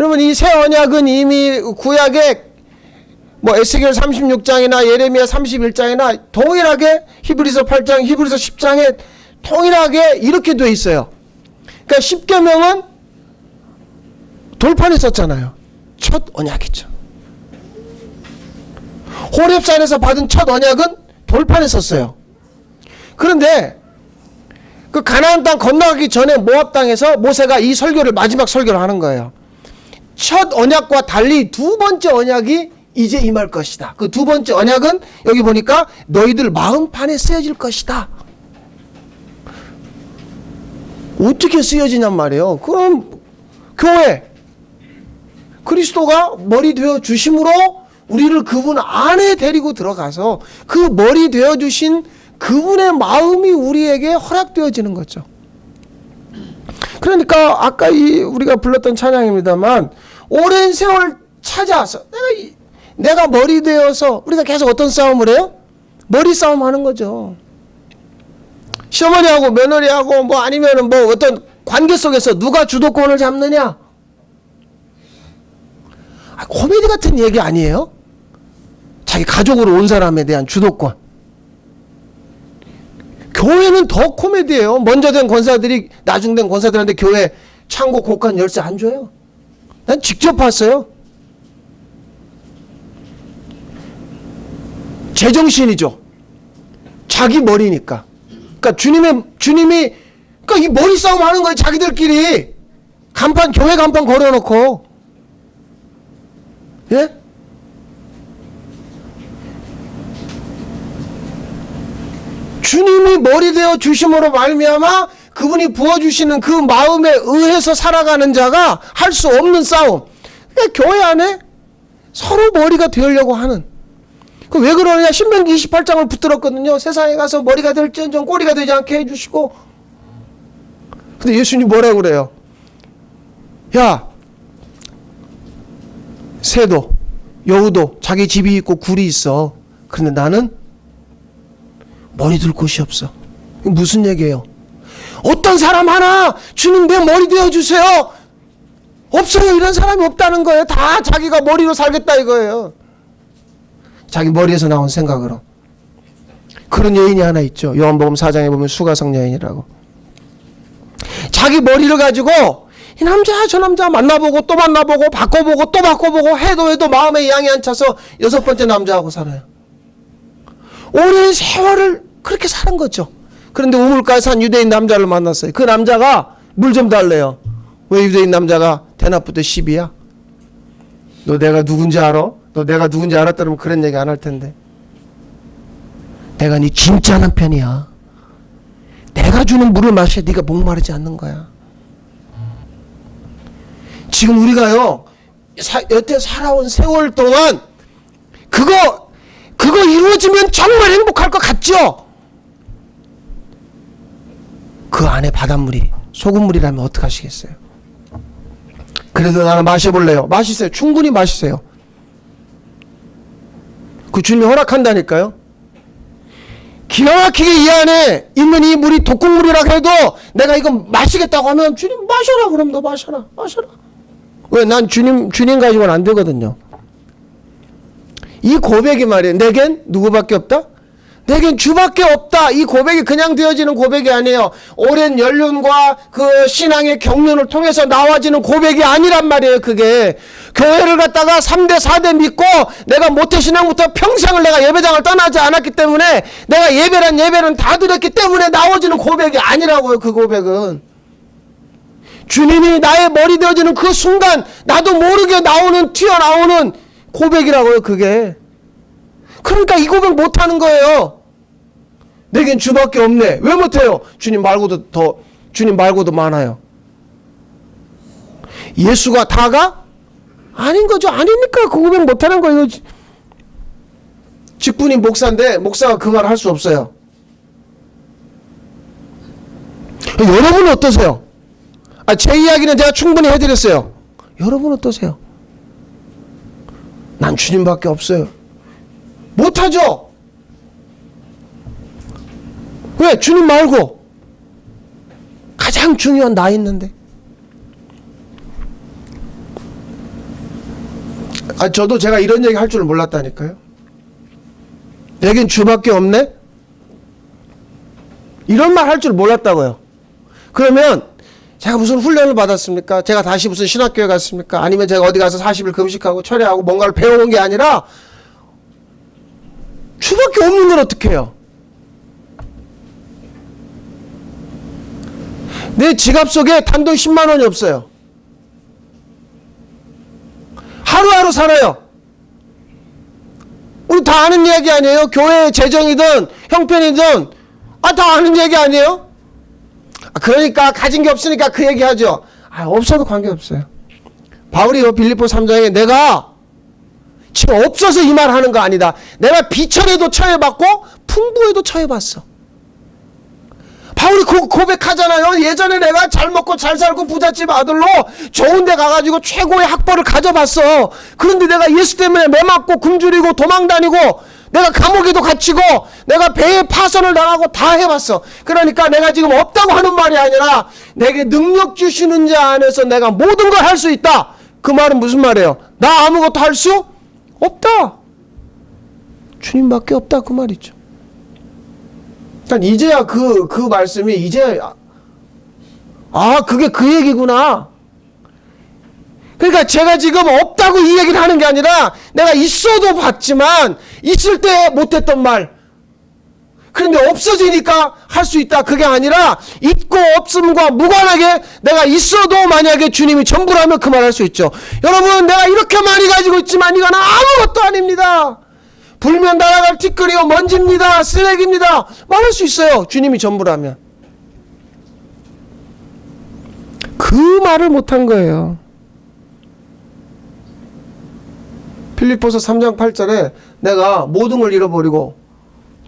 그러면 이 새 언약은 이미 구약의 뭐 에스겔 36장이나 예레미야 31장이나 동일하게 히브리서 8장, 히브리서 10장에 동일하게 이렇게 돼 있어요. 그러니까 10계명은 돌판에 썼잖아요. 첫 언약이죠. 호렙산에서 받은 첫 언약은 돌판에 썼어요. 그런데 그 가나안 땅 건너가기 전에 모압 땅에서 모세가 이 설교를 마지막 설교를 하는 거예요. 첫 언약과 달리 두 번째 언약이 이제 임할 것이다. 그 두 번째 언약은 여기 보니까 너희들 마음판에 쓰여질 것이다. 어떻게 쓰여지냔 말이에요. 그럼 교회 그리스도가 머리 되어 주심으로 우리를 그분 안에 데리고 들어가서 그 머리 되어 주신 그분의 마음이 우리에게 허락되어지는 거죠. 그러니까 아까 우리가 불렀던 찬양입니다만 오랜 세월 찾아서 내가 머리 되어서 우리가 계속 어떤 싸움을 해요? 머리 싸움 하는 거죠. 시어머니하고 며느리하고 뭐 아니면은 뭐 어떤 관계 속에서 누가 주도권을 잡느냐? 코미디 같은 얘기 아니에요? 자기 가족으로 온 사람에 대한 주도권. 교회는 더 코미디예요. 먼저 된 권사들이 나중 된 권사들한테 교회 창고 곡간 열쇠 안 줘요. 난 직접 봤어요. 제정신이죠. 자기 머리니까. 그러니까 주님이 그러니까 이 머리 싸움 하는 거예요. 자기들끼리 교회 간판 걸어놓고. 예? 주님이 머리 되어 주심으로 말미암아 그분이 부어주시는 그 마음에 의해서 살아가는 자가 할 수 없는 싸움. 그러니까 교회 안에 서로 머리가 되려고 하는. 왜 그러냐? 신명기 28장을 붙들었거든요. 세상에 가서 머리가 될지언정 꼬리가 되지 않게 해주시고. 근데 예수님 뭐라고 그래요? 야, 새도 여우도 자기 집이 있고 굴이 있어. 그런데 나는 머리 둘 곳이 없어. 이게 무슨 얘기예요? 어떤 사람 하나 주님 내 머리 되어주세요. 없어요. 이런 사람이 없다는 거예요. 다 자기가 머리로 살겠다 이거예요. 자기 머리에서 나온 생각으로. 그런 여인이 하나 있죠. 요한복음 4장에 보면 수가성 여인이라고. 자기 머리를 가지고 이 남자 저 남자 만나보고 또 만나보고 바꿔보고 또 바꿔보고 해도 마음에 양이 안 차서 6번째 남자하고 살아요. 오랜 세월을 그렇게 사는 거죠. 그런데 우물가에 산 유대인 남자를 만났어요. 그 남자가 물 좀 달래요. 왜 유대인 남자가 대낮부터 시비야? 너 내가 누군지 알아? 너 내가 누군지 알았더라면 그런 얘기 안 할 텐데. 내가 네 진짜 남편이야. 내가 주는 물을 마셔야 네가 목마르지 않는 거야. 지금 우리가요 여태 살아온 세월 동안 그거 이루어지면 정말 행복할 것 같죠? 그 안에 바닷물이 소금물이라면 어떡하시겠어요? 그래도 나는 마셔볼래요. 마시세요. 충분히 마시세요. 그 주님이 허락한다니까요. 기가 막히게 이 안에 있는 이 물이 독국물이라 해도 내가 이거 마시겠다고 하면 주님 마셔라. 그럼 너 마셔라. 왜? 난 주님 가지고는 안 되거든요. 이 고백이 말이에요. 내겐 누구밖에 없다? 내겐 주밖에 없다. 이 고백이 그냥 되어지는 고백이 아니에요. 오랜 연륜과 그 신앙의 경륜을 통해서 나와지는 고백이 아니란 말이에요. 그게 교회를 갖다가 3대 4대 믿고 내가 모태신앙부터 평생을 내가 예배당을 떠나지 않았기 때문에 내가 예배는 다 드렸기 때문에 나와지는 고백이 아니라고요. 그 고백은 주님이 나의 머리 되어지는 그 순간 나도 모르게 튀어나오는 고백이라고요. 그게 그러니까 이 고백 못하는 거예요. 내겐 주밖에 없네. 왜 못해요? 주님 말고도 많아요. 예수가 다가? 아닌 거죠. 아니니까 그 고백 못하는 거예요. 직분이 목사인데 목사가 그 말 할 수 없어요. 여러분은 어떠세요? 제 이야기는 제가 충분히 해드렸어요. 여러분 어떠세요? 난 주님밖에 없어요. 못하죠? 왜? 주님 말고 가장 중요한 나 있는데. 저도 제가 이런 얘기 할 줄 몰랐다니까요. 내겐 주밖에 없네? 이런 말 할 줄 몰랐다고요. 그러면 제가 무슨 훈련을 받았습니까? 제가 다시 무슨 신학교에 갔습니까? 아니면 제가 어디 가서 40일 금식하고 철회하고 뭔가를 배워온 게 아니라 주밖에 없는 걸 어떻게 해요? 내 지갑 속에 단돈 10만 원이 없어요. 하루하루 살아요. 우리 다 아는 얘기 아니에요? 교회 재정이든 형편이든 다 아는 얘기 아니에요? 그러니까 가진 게 없으니까 그 얘기 하죠. 없어도 관계없어요. 바울이요 빌립보 3장에 내가 지금 없어서 이 말 하는 거 아니다. 내가 비천에도 처해봤고 풍부에도 처해봤어. 바울이 고백하잖아요. 예전에 내가 잘 먹고 잘 살고 부잣집 아들로 좋은 데 가가지고 최고의 학벌을 가져봤어. 그런데 내가 예수 때문에 매 맞고 굶주리고 도망다니고 내가 감옥에도 갇히고 내가 배에 파선을 당하고 다 해봤어. 그러니까 내가 지금 없다고 하는 말이 아니라 내게 능력 주시는 자 안에서 내가 모든 걸 할 수 있다. 그 말은 무슨 말이에요? 나 아무것도 할 수 없다. 주님밖에 없다 그 말이죠. 그러니까 이제야 그 말씀이 이제 그게 그 얘기구나. 그러니까 제가 지금 없다고 이 얘기를 하는 게 아니라 내가 있어도 봤지만 있을 때 못했던 말. 그런데 없어지니까 할 수 있다. 그게 아니라 있고 없음과 무관하게 내가 있어도 만약에 주님이 전부라면 그 말 할 수 있죠. 여러분 내가 이렇게 많이 가지고 있지만 이건 아무것도 아닙니다. 불면 날아갈 티끌이요 먼지입니다. 쓰레기입니다. 말할 수 있어요. 주님이 전부라면. 그 말을 못한 거예요. 빌립보서 3장 8절에 내가 모든 걸 잃어버리고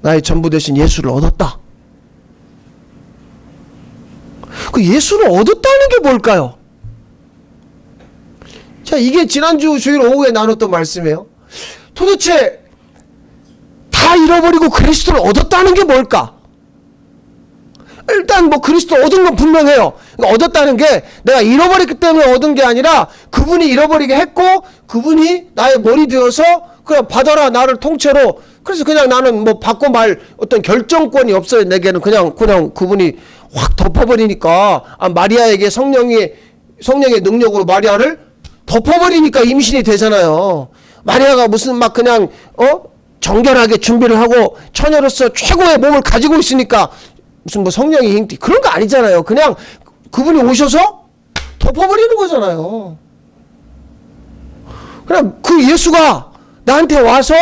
나의 전부 되신 예수를 얻었다. 그 예수를 얻었다는 게 뭘까요? 자, 이게 지난주 주일 오후에 나눴던 말씀이에요. 도대체 다 잃어버리고 그리스도를 얻었다는 게 뭘까? 일단 그리스도 얻은 건 분명해요. 그러니까 얻었다는 게 내가 잃어버렸기 때문에 얻은 게 아니라 그분이 잃어버리게 했고 그분이 나의 머리 되어서 그냥 받아라 나를 통째로. 그래서 그냥 나는 받고 말 어떤 결정권이 없어요. 내게는 그냥 그분이 확 덮어버리니까 마리아에게 성령의 능력으로 마리아를 덮어버리니까 임신이 되잖아요. 마리아가 무슨 그냥 정결하게 준비를 하고 처녀로서 최고의 몸을 가지고 있으니까 무슨 성령의 힘 그런 거 아니잖아요. 그냥 그분이 오셔서 덮어버리는 거잖아요. 그냥 그 예수가 나한테 와서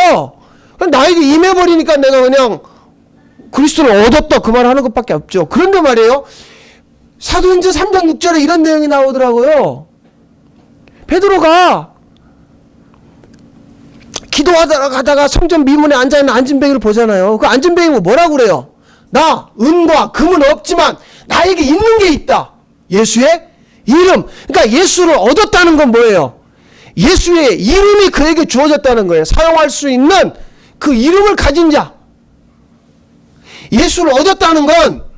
나에게 임해버리니까 내가 그냥 그리스도를 얻었다 그 말 하는 것밖에 없죠. 그런데 말이에요. 사도행전 3장 6절에 이런 내용이 나오더라고요. 베드로가 기도하다가 성전 미문에 앉아있는 안진뱅이를 보잖아요. 그 안진뱅이가 뭐라고 그래요? 나 은과 금은 없지만 나에게 있는 게 있다. 예수의 이름. 그러니까 예수를 얻었다는 건 뭐예요? 예수의 이름이 그에게 주어졌다는 거예요. 사용할 수 있는 그 이름을 가진 자. 예수를 얻었다는 건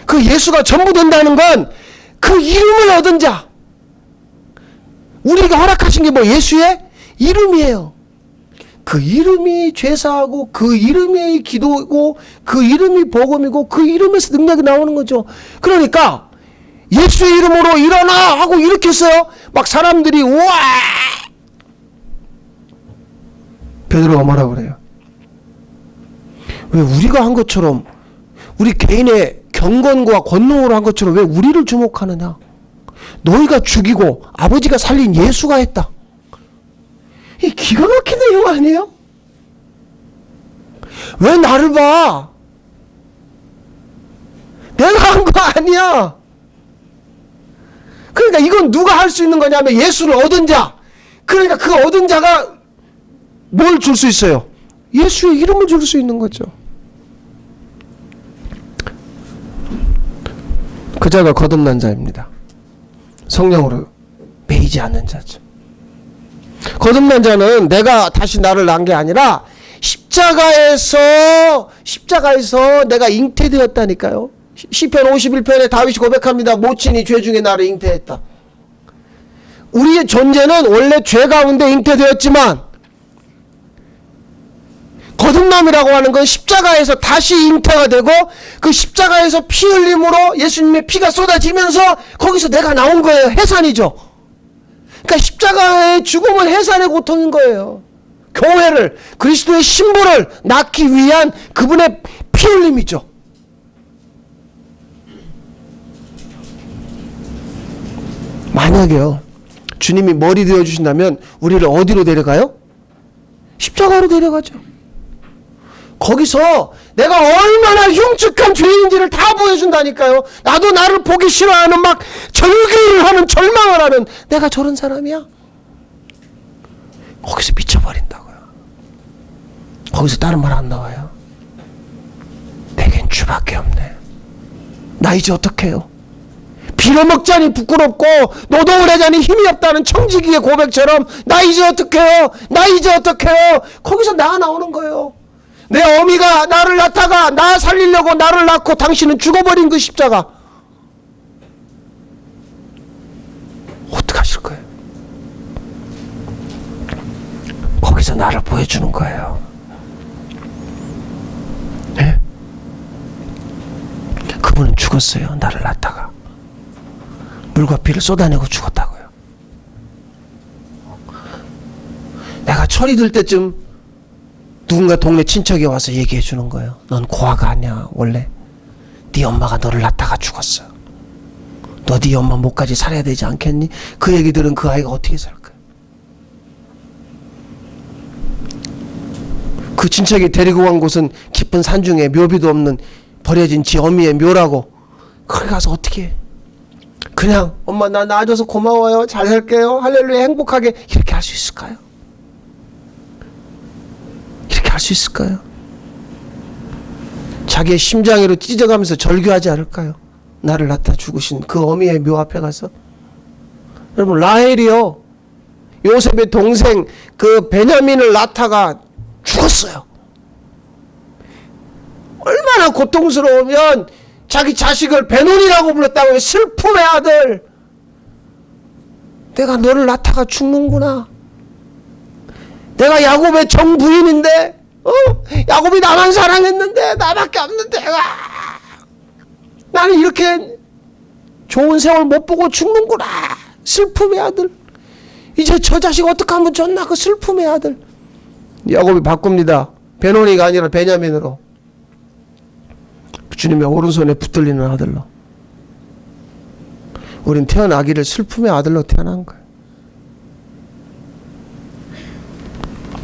그 예수가 전부 된다는 건 그 이름을 얻은 자. 우리에게 허락하신 게 예수의 이름이에요. 그 이름이 죄사하고 그 이름이 기도고 그 이름이 복음이고 그 이름에서 능력이 나오는 거죠. 그러니까 예수의 이름으로 일어나 하고 일으켰어요. 사람들이 우와. 베드로가 뭐라 그래요? 왜 우리가 한 것처럼 우리 개인의 경건과 권능으로 한 것처럼 왜 우리를 주목하느냐? 너희가 죽이고 아버지가 살린 예수가 했다. 이 기가 막힌 내용 아니에요? 왜 나를 봐? 내가 한 거 아니야. 그러니까 이건 누가 할 수 있는 거냐면 예수를 얻은 자. 그러니까 그 얻은 자가 뭘 줄 수 있어요? 예수의 이름을 줄 수 있는 거죠. 그 자가 거듭난 자입니다. 성령으로 매이지 않는 자죠. 거듭난 자는 내가 다시 나를 낳은 게 아니라 십자가에서 내가 잉태되었다니까요. 시편 51편에 다윗이 고백합니다. 모친이 죄 중에 나를 잉태했다. 우리의 존재는 원래 죄 가운데 잉태되었지만 거듭남이라고 하는 건 십자가에서 다시 잉태가 되고 그 십자가에서 피 흘림으로 예수님의 피가 쏟아지면서 거기서 내가 나온 거예요. 해산이죠. 그러니까 십자가의 죽음은 해산의 고통인 거예요. 교회를, 그리스도의 신부를 낳기 위한 그분의 피 흘림이죠. 만약에요, 주님이 머리 되어주신다면 우리를 어디로 데려가요? 십자가로 데려가죠. 거기서 내가 얼마나 흉측한 죄인지를 다 보여준다니까요. 나도 나를 보기 싫어하는 막 절규를 하는, 절망을 하는 내가 저런 사람이야? 거기서 미쳐버린다고요. 거기서 다른 말 안 나와요. 내겐 주밖에 없네. 나 이제 어떡해요? 빌어먹자니 부끄럽고 노동을 하자니 힘이 없다는 청지기의 고백처럼 나 이제 어떡해요? 나 이제 어떡해요? 거기서 나가 나오는 거예요. 내 어미가 나를 낳다가 나 살리려고 나를 낳고 당신은 죽어버린 그 십자가. 어떡하실 거예요? 거기서 나를 보여주는 거예요. 네? 그분은 죽었어요. 나를 낳다가. 물과 피를 쏟아내고 죽었다고요. 내가 철이 들 때쯤 누군가 동네 친척이 와서 얘기해 주는 거예요. 넌 고아가 아니야. 원래 네 엄마가 너를 낳다가 죽었어. 너 네 엄마 목까지 살아야 되지 않겠니? 그 얘기 들은 그 아이가 어떻게 살까요? 그 친척이 데리고 간 곳은 깊은 산중에 묘비도 없는 버려진 지 어미의 묘라고. 거기 가서 어떻게 해? 그냥 엄마 나 낳아줘서 고마워요. 잘 살게요. 할렐루야 행복하게 이렇게 할 수 있을까요? 이렇게 할 수 있을까요? 자기의 심장으로 찢어가면서 절규하지 않을까요? 나를 낳다 죽으신 그 어미의 묘 앞에 가서. 여러분, 라헬이요, 요셉의 동생 그 베냐민을 낳다가 죽었어요. 얼마나 고통스러우면 자기 자식을 베논이라고 불렀다고요. 슬픔의 아들. 내가 너를 낳다가 죽는구나. 내가 야곱의 정부인인데, 야곱이 나만 사랑했는데 나밖에 없는데, 나는 이렇게 좋은 세월 못 보고 죽는구나. 슬픔의 아들. 이제 저 자식 어떻게 하면 좋나. 그 슬픔의 아들. 야곱이 바꿉니다. 베논이가 아니라 베냐민으로. 주님의 오른손에 붙들리는 아들로. 우린 태어나기를 슬픔의 아들로 태어난 거예요.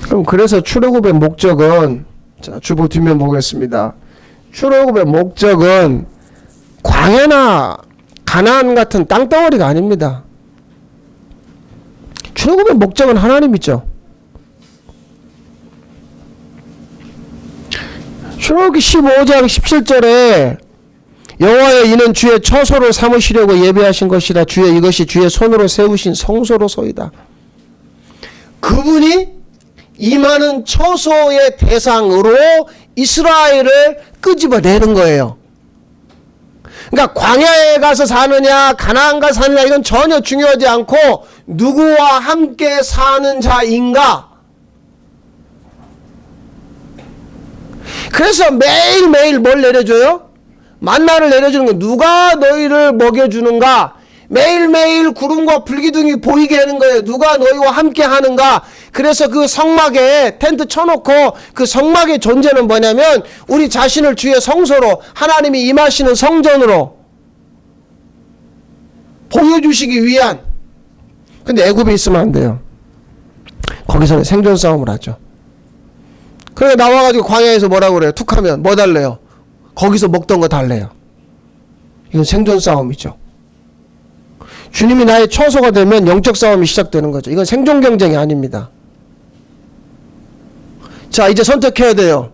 그럼 그래서 출애굽의 목적은, 자, 주보 뒷면 보겠습니다. 출애굽의 목적은 광야나 가나안 같은 땅덩어리가 아닙니다. 출애굽의 목적은 하나님이죠. 출애굽기 15장 17절에 여호와의 이는 주의 처소를 삼으시려고 예배하신 것이라. 주의 이것이 주의 손으로 세우신 성소로소이다. 그분이 임하는 처소의 대상으로 이스라엘을 끄집어내는 거예요. 그러니까 광야에 가서 사느냐 가나안 가서 사느냐 이건 전혀 중요하지 않고 누구와 함께 사는 자인가. 그래서 매일매일 뭘 내려줘요? 만나를 내려주는 거예요. 누가 너희를 먹여주는가? 매일매일 구름과 불기둥이 보이게 하는 거예요. 누가 너희와 함께 하는가? 그래서 그 성막에 텐트 쳐놓고 그 성막의 존재는 뭐냐면 우리 자신을 주의 성소로, 하나님이 임하시는 성전으로 보여주시기 위한. 근데 애굽에 있으면 안 돼요. 거기서는 생존 싸움을 하죠. 그래 나와가지고 광야에서 뭐라고 그래요? 툭하면 뭐 달래요? 거기서 먹던 거 달래요. 이건 생존 싸움이죠. 주님이 나의 처소가 되면 영적 싸움이 시작되는 거죠. 이건 생존 경쟁이 아닙니다. 자, 이제 선택해야 돼요.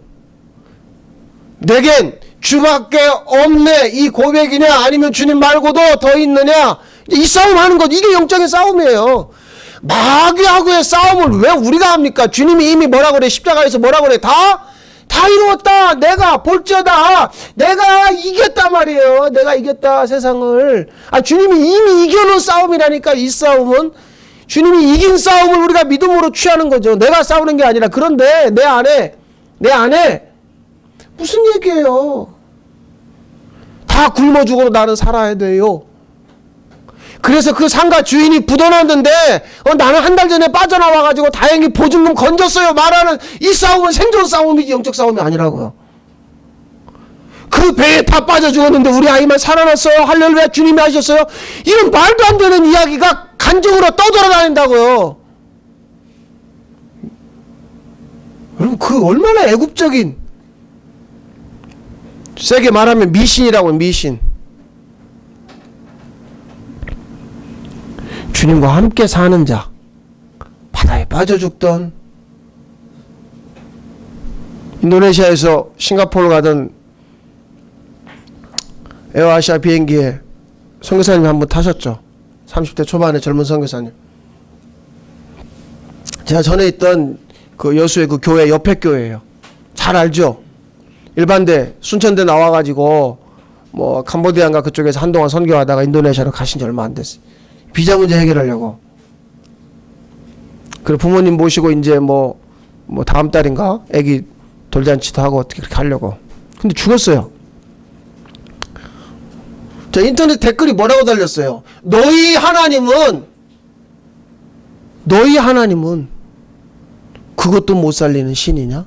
내겐 주밖에 없네, 이 고백이냐, 아니면 주님 말고도 더 있느냐. 이 싸움 하는 것, 이게 영적인 싸움이에요. 마귀하고의 싸움을 왜 우리가 합니까? 주님이 이미 뭐라 그래? 십자가에서 뭐라 그래? 다 이루었다. 내가 볼지어다. 내가 이겼다 말이에요. 내가 이겼다 세상을. 주님이 이미 이겨놓은 싸움이라니까. 이 싸움은 주님이 이긴 싸움을 우리가 믿음으로 취하는 거죠. 내가 싸우는 게 아니라. 그런데 내 안에 무슨 얘기예요? 다 굶어 죽어도 나는 살아야 돼요. 그래서 그 상가 주인이 부도났는데 나는 한 달 전에 빠져나와가지고 다행히 보증금 건졌어요 말하는 이 싸움은 생존 싸움이지 영적 싸움이 아니라고요. 그 배에 다 빠져 죽었는데 우리 아이만 살아났어요. 할렐루야 주님이 하셨어요. 이런 말도 안 되는 이야기가 간증으로 떠돌아다닌다고요. 여러분 그 얼마나 애국적인, 세게 말하면 미신이라고요. 미신. 주님과 함께 사는 자, 바다에 빠져 죽던, 인도네시아에서 싱가포르 가던 에어아시아 비행기에 선교사님 한 분 타셨죠. 30대 초반의 젊은 선교사님. 제가 전에 있던 그 여수의 그 교회 옆에 교회예요. 잘 알죠. 일반대 순천대 나와가지고 뭐 캄보디아인가 그쪽에서 한동안 선교하다가 인도네시아로 가신 지 얼마 안 됐어요. 비자 문제 해결하려고. 그리고 부모님 모시고 이제 뭐 다음 달인가 애기 돌잔치도 하고 어떻게 그렇게 하려고. 근데 죽었어요. 자, 인터넷 댓글이 뭐라고 달렸어요? 너희 하나님은 그것도 못 살리는 신이냐?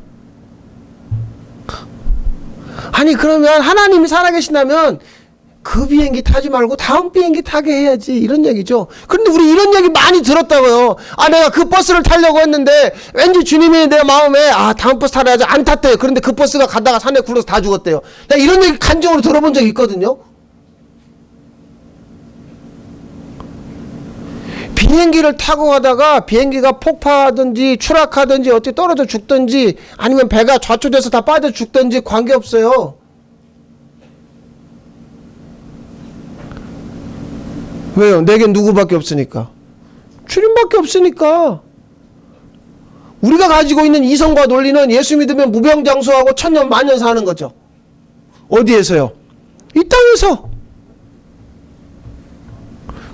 아니 그러면 하나님이 살아계신다면 그 비행기 타지 말고 다음 비행기 타게 해야지, 이런 얘기죠. 그런데 우리 이런 얘기 많이 들었다고요. 내가 그 버스를 타려고 했는데 왠지 주님이 내 마음에 다음 버스 타야지 안 탔대요. 그런데 그 버스가 가다가 산에 굴러서 다 죽었대요. 내가 이런 얘기 간증으로 들어본 적이 있거든요. 비행기를 타고 가다가 비행기가 폭파하든지 추락하든지 어떻게 떨어져 죽든지 아니면 배가 좌초돼서 다 빠져 죽든지 관계없어요. 왜요? 내겐 누구밖에 없으니까. 주님밖에 없으니까. 우리가 가지고 있는 이성과 논리는 예수 믿으면 무병장수하고 천년 만년 사는 거죠. 어디에서요? 이 땅에서.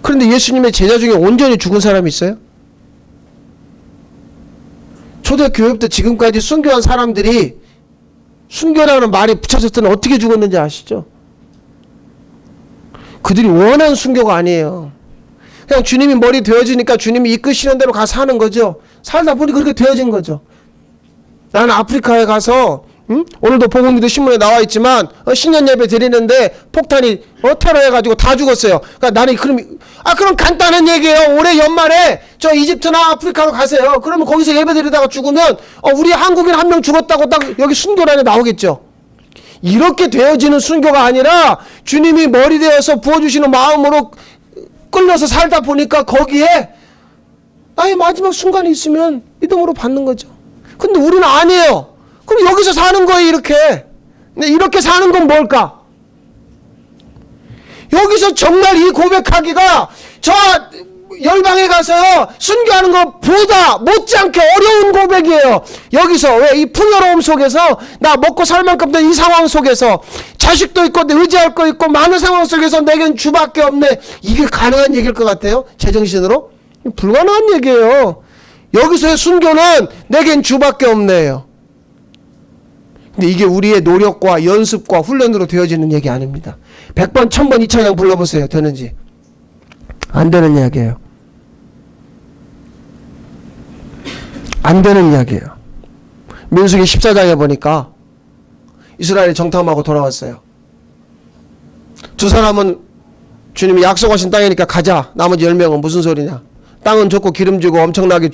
그런데 예수님의 제자 중에 온전히 죽은 사람이 있어요? 초대교회 때 지금까지 순교한 사람들이 순교라는 말이 붙여졌을 때는 어떻게 죽었는지 아시죠? 그들이 원한 순교가 아니에요. 그냥 주님이 머리 되어지니까 주님이 이끄시는 대로 가서 하는 거죠. 살다 보니 그렇게 되어진 거죠. 나는 아프리카에 가서 오늘도 보건기도 신문에 나와 있지만 신년 예배 드리는데 폭탄이 테러해가지고 다 죽었어요. 그러니까 나는 그럼 간단한 얘기예요. 올해 연말에 저 이집트나 아프리카로 가세요. 그러면 거기서 예배 드리다가 죽으면 우리 한국인 한 명 죽었다고 딱 여기 순교란에 나오겠죠. 이렇게 되어지는 순교가 아니라 주님이 머리 되어서 부어주시는 마음으로 끌려서 살다 보니까 거기에 나의 마지막 순간이 있으면 믿음으로 받는 거죠. 근데 우리는 아니에요. 그럼 여기서 사는 거예요, 이렇게. 근데 이렇게 사는 건 뭘까? 여기서 정말 이 고백하기가 저 열방에 가서요 순교하는 것보다 못지않게 어려운 고백이에요. 여기서 왜 이 풍요로움 속에서 나 먹고 살 만큼 된 이 상황 속에서 자식도 있고 의지할 거 있고 많은 상황 속에서 내겐 주밖에 없네. 이게 가능한 얘기일 것 같아요? 제정신으로? 불가능한 얘기예요. 여기서의 순교는 내겐 주밖에 없네요. 근데 이게 우리의 노력과 연습과 훈련으로 되어지는 얘기 아닙니다. 100번, 1000번 이 찬양 불러보세요. 되는지. 안 되는 이야기예요. 안 되는 이야기예요. 민수기 14장에 보니까 이스라엘이 정탐하고 돌아왔어요. 두 사람은 주님이 약속하신 땅이니까 가자. 나머지 10명은 무슨 소리냐. 땅은 좋고 기름지고 엄청나게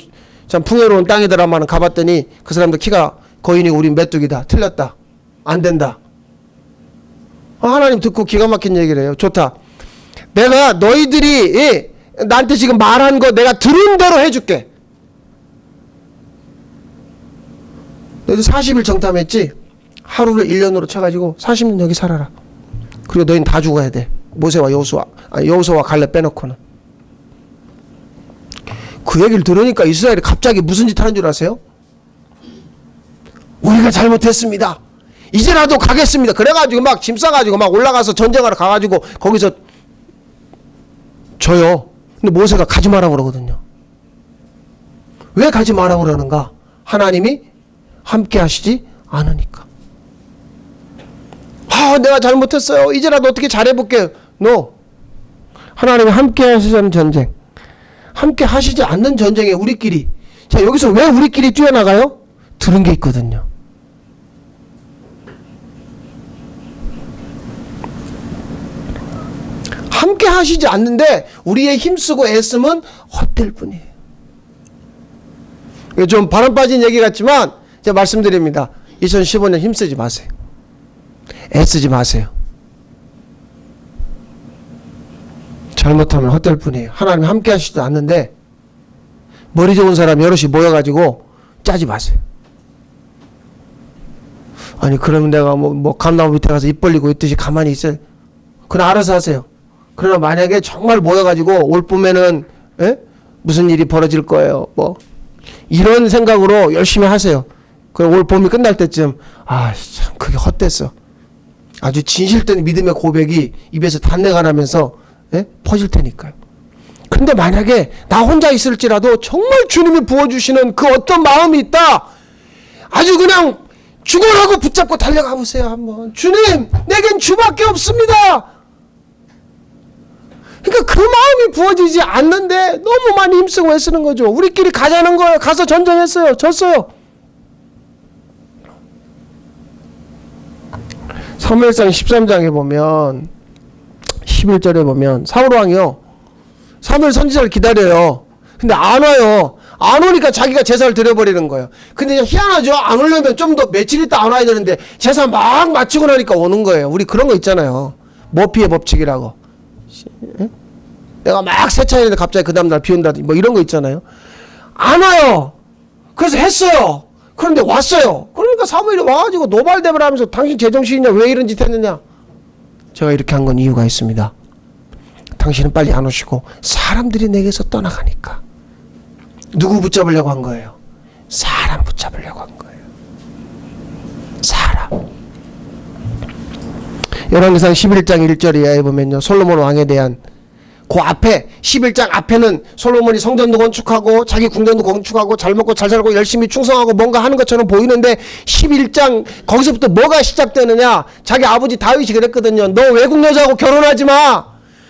참 풍요로운 땅이더라마는 가봤더니 그 사람들 키가 거인이고 우린 메뚜기다. 틀렸다. 안 된다. 하나님 듣고 기가 막힌 얘기를 해요. 좋다. 내가 너희들이 나한테 지금 말한 거 내가 들은 대로 해줄게. 너희들 40일 정탐했지? 하루를 1년으로 쳐가지고 40년 여기 살아라. 그리고 너희는 다 죽어야 돼. 모세와 여호수아와 갈렙 빼놓고는. 그 얘기를 들으니까 이스라엘이 갑자기 무슨 짓 하는 줄 아세요? 우리가 잘못했습니다. 이제라도 가겠습니다. 그래가지고 막 짐 싸가지고 막 올라가서 전쟁하러 가가지고 거기서 져요. 근데 모세가 가지 마라고 그러거든요. 왜 가지 마라고 그러는가? 하나님이 함께 하시지 않으니까. 내가 잘못했어요. 이제라도 어떻게 잘해볼게요. No. 하나님이 함께 하시자는 전쟁, 함께 하시지 않는 전쟁에 우리끼리. 자, 여기서 왜 우리끼리 뛰어나가요? 들은 게 있거든요. 함께 하시지 않는데 우리의 힘쓰고 애쓰면 헛될 뿐이에요. 좀 바람 빠진 얘기 같지만 제가 말씀드립니다. 2015년 힘쓰지 마세요. 애쓰지 마세요. 잘못하면 헛될 뿐이에요. 하나님 함께 하시지도 않는데 머리 좋은 사람 여럿이 모여가지고 짜지 마세요. 아니 그러면 내가 뭐 감나무 밑에 가서 입 벌리고 있듯이 가만히 있어요. 그냥 알아서 하세요. 그러나 만약에 정말 모여가지고 올 봄에는 무슨 일이 벌어질 거예요. 뭐 이런 생각으로 열심히 하세요. 그럼 올 봄이 끝날 때쯤 참 그게 헛됐어. 아주 진실된 믿음의 고백이 입에서 단내가 나면서 퍼질 테니까요. 근데 만약에 나 혼자 있을지라도 정말 주님이 부어주시는 그 어떤 마음이 있다. 아주 그냥 죽어라고 붙잡고 달려가 보세요. 한번. 주님, 내겐 주밖에 없습니다. 그러니까 그 마음이 부어지지 않는데 너무 많이 힘쓰고 애쓰는 거죠. 우리끼리 가자는 거예요. 가서 전쟁했어요. 졌어요. 사무엘상 13장에 보면 11절에 보면 사울왕이요, 사무엘 선지자를 기다려요. 근데 안 와요. 안 오니까 자기가 제사를 드려버리는 거예요. 근데 희한하죠. 안 오려면 좀 더 며칠 있다 안 와야 되는데 제사 막 마치고 나니까 오는 거예요. 우리 그런 거 있잖아요. 머피의 법칙이라고. 내가 막 세차했는데 갑자기 그 다음날 비 온다든지 뭐 이런 거 있잖아요. 안 와요. 그래서 했어요. 그런데 왔어요. 그러니까 사무엘이 와가지고 노발대발 하면서 당신 제정신이냐, 왜 이런 짓 했느냐. 제가 이렇게 한 건 이유가 있습니다. 당신은 빨리 안 오시고 사람들이 내게서 떠나가니까. 누구 붙잡으려고 한 거예요? 사람 붙잡으려고 한 거예요. 사람. 열왕기상 11장 1절에 보면요, 솔로몬 왕에 대한 그 앞에 11장 앞에는 솔로몬이 성전도 건축하고 자기 궁전도 건축하고 잘 먹고 잘 살고 열심히 충성하고 뭔가 하는 것처럼 보이는데 11장 거기서부터 뭐가 시작되느냐. 자기 아버지 다윗이 그랬거든요. 너 외국 여자하고 결혼하지 마.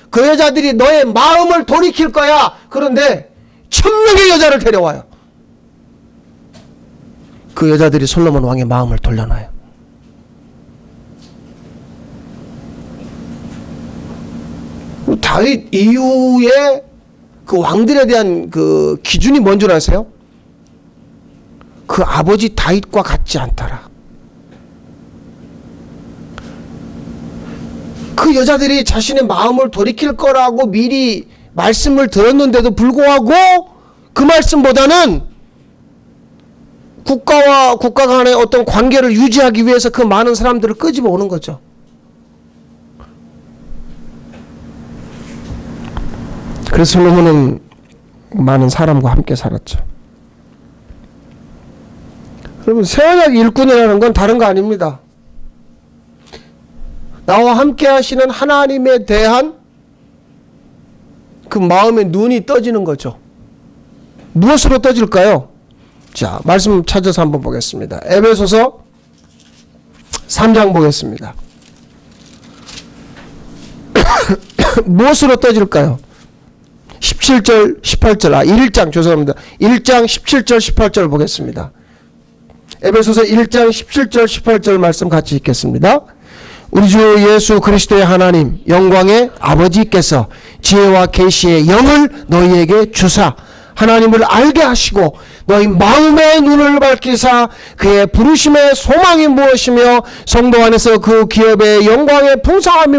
그 여자들이 너의 마음을 돌이킬 거야. 그런데 1000명의 여자를 데려와요. 그 여자들이 솔로몬 왕의 마음을 돌려놔요. 다윗 이후에 그 왕들에 대한 그 기준이 뭔 줄 아세요? 그 아버지 다윗과 같지 않더라. 그 여자들이 자신의 마음을 돌이킬 거라고 미리 말씀을 들었는데도 불구하고 그 말씀보다는 국가와 국가 간의 어떤 관계를 유지하기 위해서 그 많은 사람들을 끄집어 오는 거죠. 그래서 솔로몬은 많은 사람과 함께 살았죠. 여러분, 새언약 일꾼이라는 건 다른 거 아닙니다. 나와 함께 하시는 하나님에 대한 그 마음의 눈이 떠지는 거죠. 무엇으로 떠질까요? 자, 말씀 찾아서 한번 보겠습니다. 에베소서 3장 보겠습니다. 무엇으로 떠질까요? 17절, 18절, 1장, 죄송합니다. 1장 17절, 18절 보겠습니다. 에베소서 1장 17절, 18절 말씀 같이 읽겠습니다. 우리 주 예수 그리스도의 하나님, 영광의 아버지께서 지혜와 계시의 영을 너희에게 주사 하나님을 알게 하시고 너희 마음의 눈을 밝히사 그의 부르심의 소망이 무엇이며 성도 안에서 그 기업의 영광의 풍성함이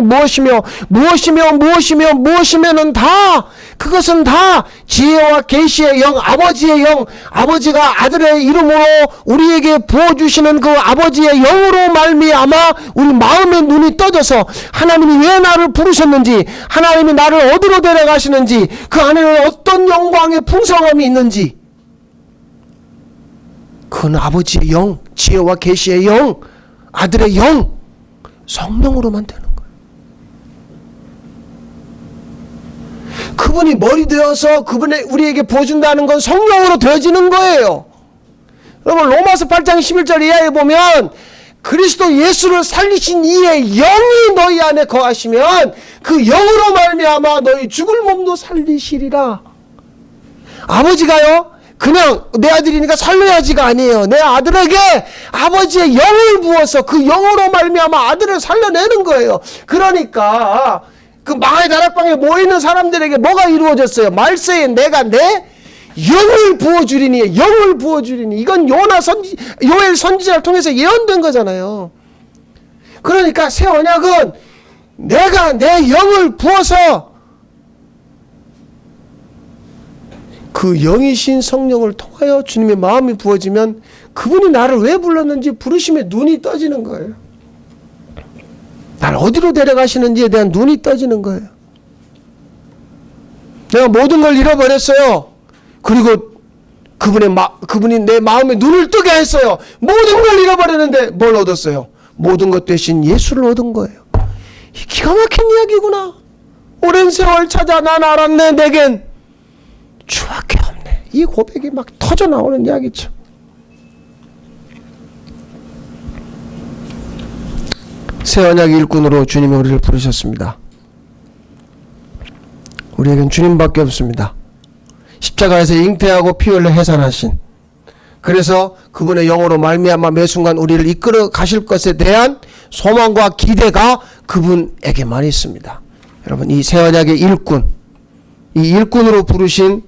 무엇이면은 다 그것은 다 지혜와 계시의 영, 아버지의 영, 아버지가 아들의 이름으로 우리에게 부어주시는 그 아버지의 영으로 말미암아 우리 마음의 눈이 떠져서 하나님이 왜 나를 부르셨는지, 하나님이 나를 어디로 데려가시는지, 그 안에는 어떤 영광의 풍성함이 있는지, 그건 아버지의 영, 지혜와 계시의 영, 아들의 영, 성령으로만 되는 거예요. 그분이 머리 되어서 그분이 우리에게 부어준다는 건 성령으로 되어지는 거예요. 여러분 로마서 8장 11절 이하에 보면 그리스도 예수를 살리신 이의 영이 너희 안에 거하시면 그 영으로 말미암아 너희 죽을 몸도 살리시리라. 아버지가요 그냥 내 아들이니까 살려야지가 아니에요. 내 아들에게 아버지의 영을 부어서 그 영으로 말미암아 아들을 살려내는 거예요. 그러니까 그 망의 다락방에 모이는 사람들에게 뭐가 이루어졌어요? 말세에 내가 내 영을 부어주리니, 영을 부어주리니. 이건 요엘 선지자를 통해서 예언된 거잖아요. 그러니까 새 언약은 내가 내 영을 부어서 그 영이신 성령을 통하여 주님의 마음이 부어지면 그분이 나를 왜 불렀는지 부르심에 눈이 떠지는 거예요. 나를 어디로 데려가시는지에 대한 눈이 떠지는 거예요. 내가 모든 걸 잃어버렸어요. 그리고 그분이 내 마음에 눈을 뜨게 했어요. 모든 걸 잃어버렸는데 뭘 얻었어요? 모든 것 대신 예수를 얻은 거예요. 기가 막힌 이야기구나. 오랜 세월 찾아 난 알았네. 내겐 주밖에 없네. 이 고백이 막 터져 나오는 이야기죠. 새 언약 일꾼으로 주님이 우리를 부르셨습니다. 우리에겐 주님밖에 없습니다. 십자가에서 잉태하고 피 흘려 해산하신, 그래서 그분의 영으로 말미암아 매 순간 우리를 이끌어 가실 것에 대한 소망과 기대가 그분에게만 있습니다. 여러분 이 새 언약의 일꾼, 이 일꾼으로 부르신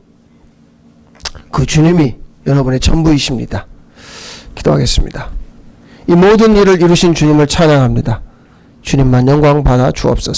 그 주님이 여러분의 전부이십니다. 기도하겠습니다. 이 모든 일을 이루신 주님을 찬양합니다. 주님만 영광 받아 주옵소서.